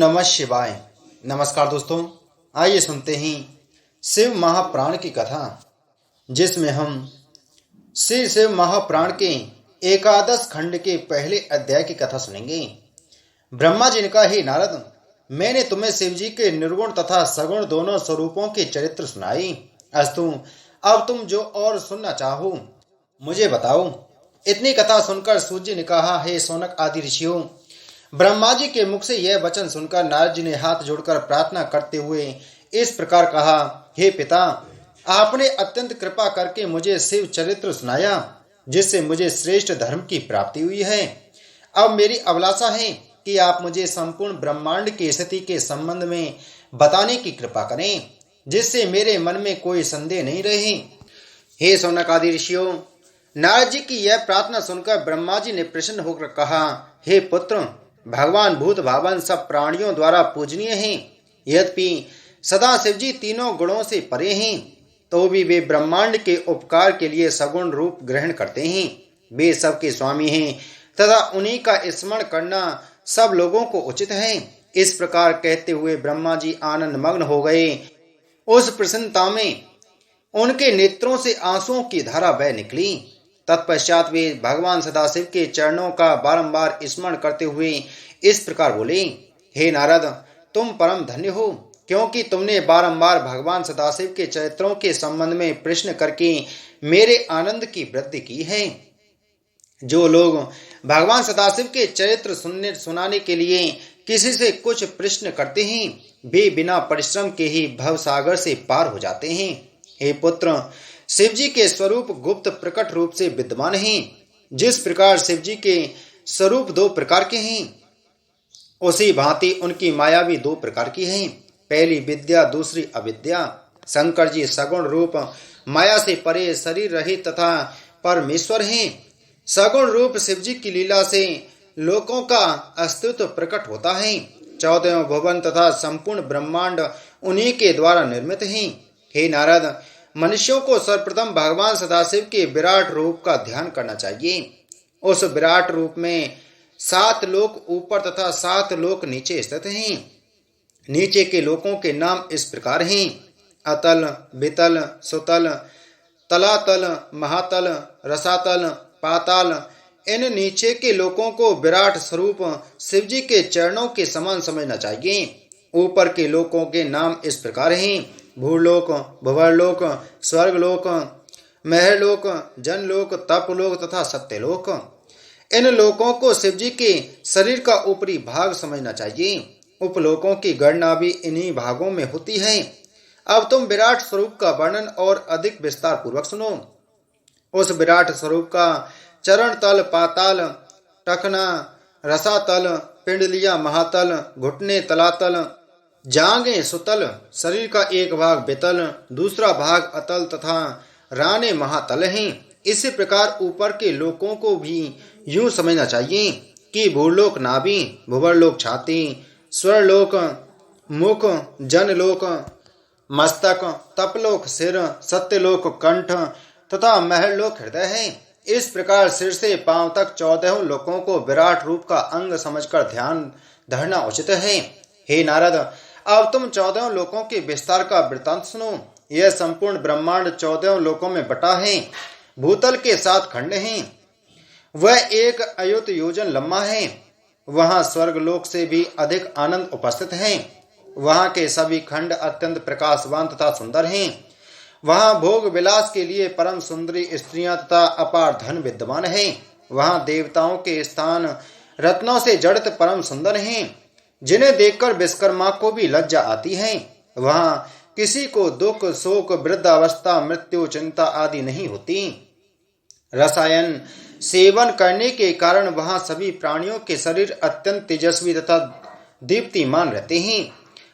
नमः शिवाय। नमस्कार दोस्तों, आइए सुनते हैं शिव महापुराण की कथा, जिसमें हम श्री शिव महापुराण के एकादश खंड के पहले अध्याय की कथा सुनेंगे। ब्रह्मा जी ने कहा, हे नारद, मैंने तुम्हें शिव जी के निर्गुण तथा सगुण दोनों स्वरूपों के चरित्र सुनाई। अस्तु, अब तुम जो और सुनना चाहो मुझे बताओ। इतनी कथा सुनकर सूर्य ने कहा, हे शौनक आदि ऋषियों, ब्रह्मा जी के मुख से यह वचन सुनकर नारद जी ने हाथ जोड़कर प्रार्थना करते हुए इस प्रकार कहा, हे पिता, आपने अत्यंत कृपा करके मुझे शिव चरित्र सुनाया, जिससे मुझे श्रेष्ठ धर्म की प्राप्ति हुई है। अब मेरी अभिलाषा है कि आप मुझे संपूर्ण ब्रह्मांड की स्थिति के संबंध में बताने की कृपा करें, जिससे मेरे मन में कोई संदेह नहीं रहे। हे शौनक आदि ऋषियों, नारद जी की यह प्रार्थना सुनकर ब्रह्मा जी ने प्रसन्न होकर कहा, हे पुत्र, भगवान भूत भावन सब प्राणियों द्वारा पूजनीय हैं। यद्यपि सदा शिव जी तीनों गुणों से परे हैं, तो भी वे ब्रह्मांड के उपकार के लिए सगुण रूप ग्रहण करते हैं। वे सबके स्वामी हैं तथा उन्हीं का स्मरण करना सब लोगों को उचित है। इस प्रकार कहते हुए ब्रह्मा जी आनंद मग्न हो गए। उस प्रसन्नता में उनके नेत्रों से आंसुओं की धारा बह निकली। तत्पश्चात वे भगवान सदाशिव के चरणों का बारंबार स्मरण करते हुए इस प्रकार बोले, हे नारद, तुम परम धन्य हो, क्योंकि तुमने बारंबार भगवान सदाशिव के चरित्रों के संबंध में प्रश्न करके मेरे आनंद की वृद्धि की है। जो लोग भगवान सदाशिव के चरित्र सुनाने के लिए किसी से कुछ प्रश्न करते हैं, वे बिना परिश्रम के ही भवसागर से पार हो जाते हैं। हे पुत्र, शिव जी के स्वरूप गुप्त प्रकट रूप से विद्यमान हैं। जिस प्रकार शिव जी के स्वरूप दो प्रकार के हैं, उसी भांति उनकी माया भी दो प्रकार की है। पहली विद्या, दूसरी अविद्या। शंकर जी सगुण रूप माया से परे शरीर रहित तथा परमेश्वर हैं। सगुण रूप शिव जी की लीला से लोकों का अस्तित्व प्रकट होता है। 14 भुवन तथा संपूर्ण ब्रह्मांड उन्हीं के द्वारा निर्मित हैं। हे नारद, मनुष्यों को सर्वप्रथम भगवान सदाशिव के विराट रूप का ध्यान करना चाहिए। उस विराट रूप में 7 लोक ऊपर तथा 7 लोक नीचे स्थित हैं। नीचे के लोकों के नाम इस प्रकार हैं: अतल, वितल, सुतल, तलातल, महातल, रसातल, पाताल। इन नीचे के लोकों को विराट स्वरूप शिव जी के चरणों के समान समझना चाहिए। ऊपर के लोकों के नाम इस प्रकार हैं: भूलोक, भुवरलोक, स्वर्गलोक, महरलोक, जनलोक, तपलोक तथा सत्यलोक। इन लोकों को शिव जी के शरीर का ऊपरी भाग समझना चाहिए। उपलोकों की गणना भी इन्हीं भागों में होती है। अब तुम विराट स्वरूप का वर्णन और अधिक विस्तार पूर्वक सुनो। उस विराट स्वरूप का चरण तल पाताल, टखना रसातल, पिंडलिया महातल, घुटने तलातल, जांघें सुतल, शरीर का एक भाग वितल, दूसरा भाग अतल तथा राने महातल हैं। इसी प्रकार ऊपर के लोकों को भी यूं समझना चाहिए कि भूलोक नाभि, भुवरलोक छाती, स्वरलोक मुख, जनलोक मस्तक, तपलोक सिर, सत्यलोक कंठ तथा महरलोक हृदय है। इस प्रकार सिर से पांव तक 14 लोकों को विराट रूप का अंग समझकर ध्यान धरना उचित है। हे नारद, अब तुम 14 लोकों के विस्तार का वृत्तांत सुनो। यह संपूर्ण ब्रह्मांड 14 लोकों में बटा है। भूतल के 7 खंड हैं। वह 1 अयुत योजन लंबा है। वहां स्वर्गलोक से भी अधिक आनंद उपस्थित है। वहां के सभी खंड अत्यंत प्रकाशवान तथा सुंदर हैं। वहां भोग विलास के लिए परम सुंदरी स्त्रियां तथा अपार धन विद्यमान है। वहां देवताओं के स्थान रत्नों से जड़ित परम सुंदर हैं, जिन्हें देखकर विश्वकर्मा को भी लज्जा आती है। वहां किसी को दुख, शोक, वृद्धावस्था, मृत्यु, चिंता आदि नहीं होती। रसायन सेवन करने के कारण वहां सभी प्राणियों के शरीर अत्यंत तेजस्वी तथा दीप्तिमान रहते हैं।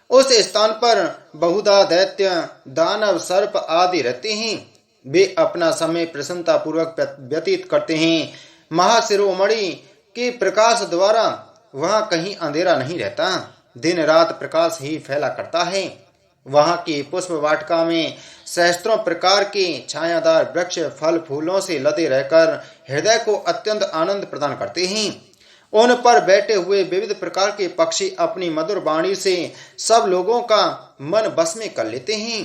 उस स्थान पर बहुधा दैत्य, दानव, सर्प आदि रहते हैं। वे अपना समय प्रसन्नता पूर्वक व्यतीत करते हैं। महाशिरोमणि के प्रकाश द्वारा वहां कहीं अंधेरा नहीं रहता। दिन रात प्रकाश ही फैला करता है। वहां की पुष्प वाटिका में सहस्त्रों प्रकार के छायादार वृक्ष फल फूलों से लदे रहकर हृदय को अत्यंत आनंद प्रदान करते हैं। उन पर बैठे हुए विविध प्रकार के पक्षी अपनी मधुर वाणी से सब लोगों का मन बस में कर लेते हैं।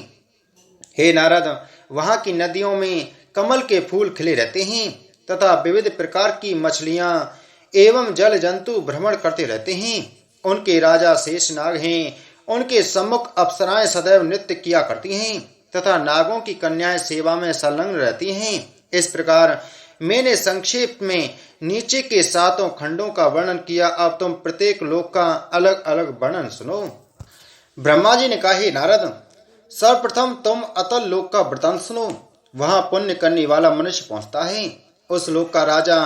हे नारद, वहां की नदियों में कमल के फूल खिले रहते हैं तथा विविध प्रकार की मछलियां एवं जल जंतु भ्रमण करते रहते हैं। उनके राजा शेषनाग हैं। उनके सम्मुख अप्सराएं सदैव नृत्य किया करती हैं तथा नागों की कन्याएं सेवा में संलग्न रहती हैं। इस प्रकार मैंने संक्षेप में नीचे के 7 खंडों का वर्णन किया। अब तुम प्रत्येक लोक का अलग अलग वर्णन सुनो। ब्रह्मा जी ने कहा, हे नारद, सर्वप्रथम तुम अतल लोक का वृतांत सुनो। वहां पुण्य करने वाला मनुष्य पहुंचता है। उस लोक का राजा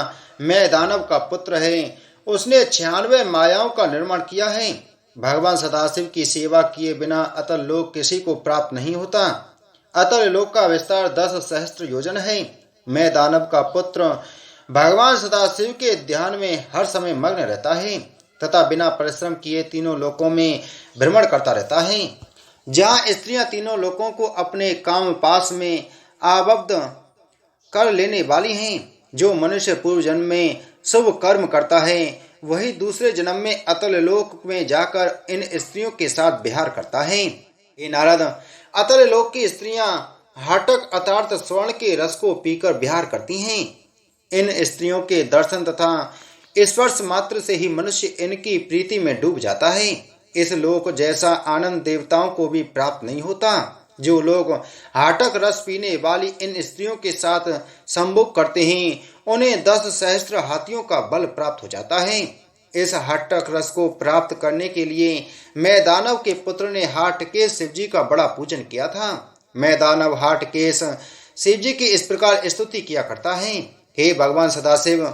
मैं दानव का पुत्र है। उसने 96 मायाओं का निर्माण किया है। भगवान सदाशिव की सेवा किए बिना अतल लोक किसी को प्राप्त नहीं होता। अतल लोक का विस्तार 10 सहस्त्र योजन है। मैं दानव का पुत्र भगवान सदाशिव के ध्यान में हर समय मग्न रहता है तथा बिना परिश्रम किए तीनों लोकों में भ्रमण करता रहता है। जहाँ स्त्रियां तीनों लोकों को अपने काम पास में आबद्ध कर लेने वाली हैं। जो मनुष्य पूर्व जन्म में शुभ कर्म करता है वही दूसरे जन्म में अतल लोक में जाकर इन स्त्रियों के साथ विहार करता है। हे नारद, अतल लोक की स्त्रियां हाटक अर्थात स्वर्ण के रस को पीकर विहार करती हैं। इन स्त्रियों के दर्शन तथा स्पर्श मात्र से ही मनुष्य इनकी प्रीति में डूब जाता है। इस लोक जैसा आनंद देवताओं को भी प्राप्त नहीं होता। जो लोग हाटक रस पीने वाली इन स्त्रियों के साथ संभोग करते हैं उन्हें 10 सहस्त्र हाथियों का बल प्राप्त हो जाता है। इस हाटक रस को प्राप्त करने के लिए मैं दानव के पुत्र ने हाटकेश शिव जी का बड़ा पूजन किया था। मैं दानव हाटकेश शिव जी की इस प्रकार स्तुति किया करता है, हे भगवान सदाशिव,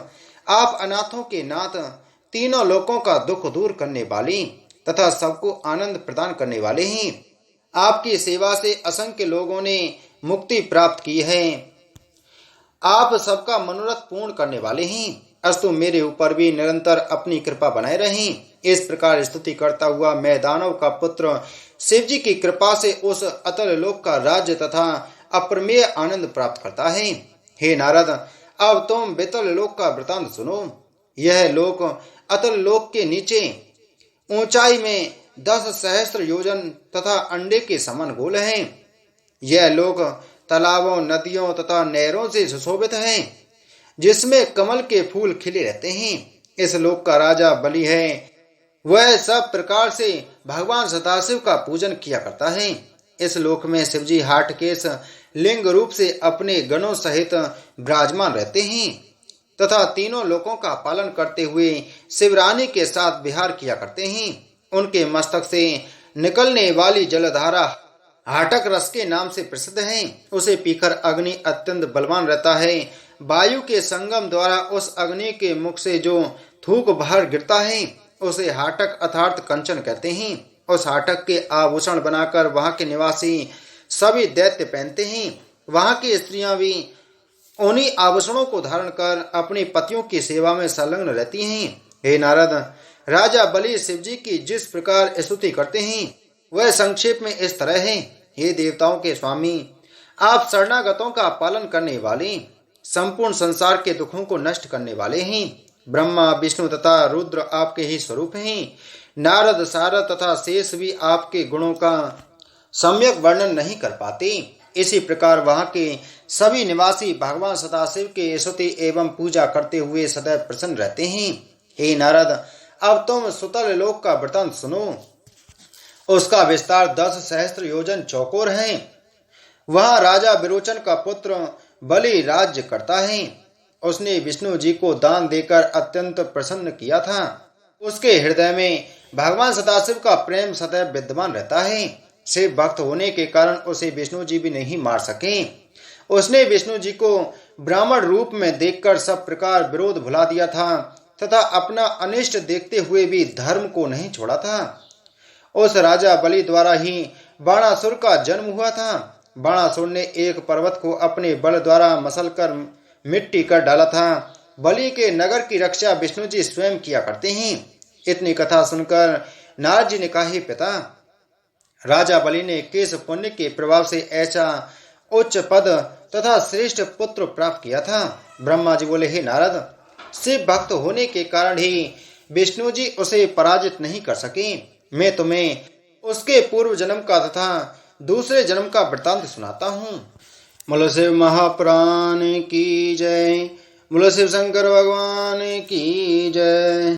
आप अनाथों के नाथ, तीनों लोकों का दुख दूर करने वाली तथा सबको आनंद प्रदान करने वाले हैं। आपकी सेवा से असंख्य लोगों ने मुक्ति प्राप्त की है। आप सबका मनोरथ पूर्ण करने वाले हैं। अस्तु मेरे ऊपर भी निरंतर अपनी कृपा बनाए रहें। इस प्रकार स्तुति करता हुआ मैं दानव का पुत्र शिव जी की कृपा से उस अतल लोक का राज्य तथा अप्रमेय आनंद प्राप्त करता है। हे नारद, अब तुम बेतल लोक का वृतांत सुनो। यह लोक अतल लोक के नीचे ऊंचाई में 10 सहस्त्र योजन तथा अंडे के समान गोल है। यह लोक तालाबों, नदियों तथा नहरों से सुशोभित है जिसमें कमल के फूल खिले रहते हैं। इस लोक का राजा बलि है। वह सब प्रकार से भगवान सदाशिव का पूजन किया करता है। इस लोक में शिवजी हाटकेश लिंग रूप से अपने गणों सहित विराजमान रहते हैं तथा तीनों लोकों का पालन करते हुए शिवरानी के साथ विहार किया करते हैं। उनके मस्तक से निकलने वाली जलधारा हाटक रस के नाम से प्रसिद्ध है। उसे पीकर अग्नि अत्यंत बलवान रहता है। वायु के संगम द्वारा उस अग्नि के मुख से जो थूक बाहर गिरता है उसे हाटक अर्थात कंचन कहते हैं। उस हाटक के आभूषण बनाकर वहां के निवासी सभी दैत्य पहनते हैं। वहां की स्त्रियां भी उन्हीं आभूषणों को धारण कर अपने पतियों की सेवा में संलग्न रहती हैं। हे नारद, राजा बलि शिव जी की जिस प्रकार स्तुति करते हैं वह संक्षेप में इस तरह है। हे देवताओं के स्वामी, आप शरणागतों का पालन करने वाले, संपूर्ण संसार के दुखों को नष्ट करने वाले हैं। ब्रह्मा, विष्णु तथा रुद्र आपके ही स्वरूप हैं। नारद, सारद तथा शेष भी आपके गुणों का सम्यक वर्णन नहीं कर पाते। इसी प्रकार वहां के सभी निवासी भगवान सदाशिव के स्तुति एवं पूजा करते हुए सदैव प्रसन्न रहते हैं। हे नारद, अब तुम सुतल लोक का वृतांत सुनो। उसका विस्तार 10 सहस्त्र योजन चौकोर है। वहां राजा विरोचन का पुत्र बलि राज्य करता है। उसने विष्णु जी को दान देकर अत्यंत प्रसन्न किया था। उसके हृदय में भगवान सदाशिव का प्रेम सदैव विद्यमान रहता है। शिव भक्त होने के कारण उसे विष्णु जी भी नहीं मार सके। उसने विष्णु जी को ब्राह्मण रूप में देखकर सब प्रकार विरोध भुला दिया था तथा अपना अनिष्ट देखते हुए भी धर्म को नहीं छोड़ा था। उस राजा बलि द्वारा ही बाणासुर का जन्म हुआ था। बाणासुर ने एक पर्वत को अपने बल द्वारा मसलकर मिट्टी कर डाला था। बलि के नगर की रक्षा विष्णु जी स्वयं किया करते हैं। इतनी कथा सुनकर नारद जी ने कहा, हे पिता, राजा बलि ने किस पुण्य के प्रभाव से ऐसा उच्च पद तथा श्रेष्ठ पुत्र प्राप्त किया था? ब्रह्मा जी बोले, हे नारद, शिव भक्त होने के कारण ही विष्णु जी उसे पराजित नहीं कर सके। मैं तुम्हें उसके पूर्व जन्म का तथा दूसरे जन्म का वृतांत सुनाता हूँ। बोलो शिव महापुराण की जय। बोलो शिव शंकर भगवान की जय।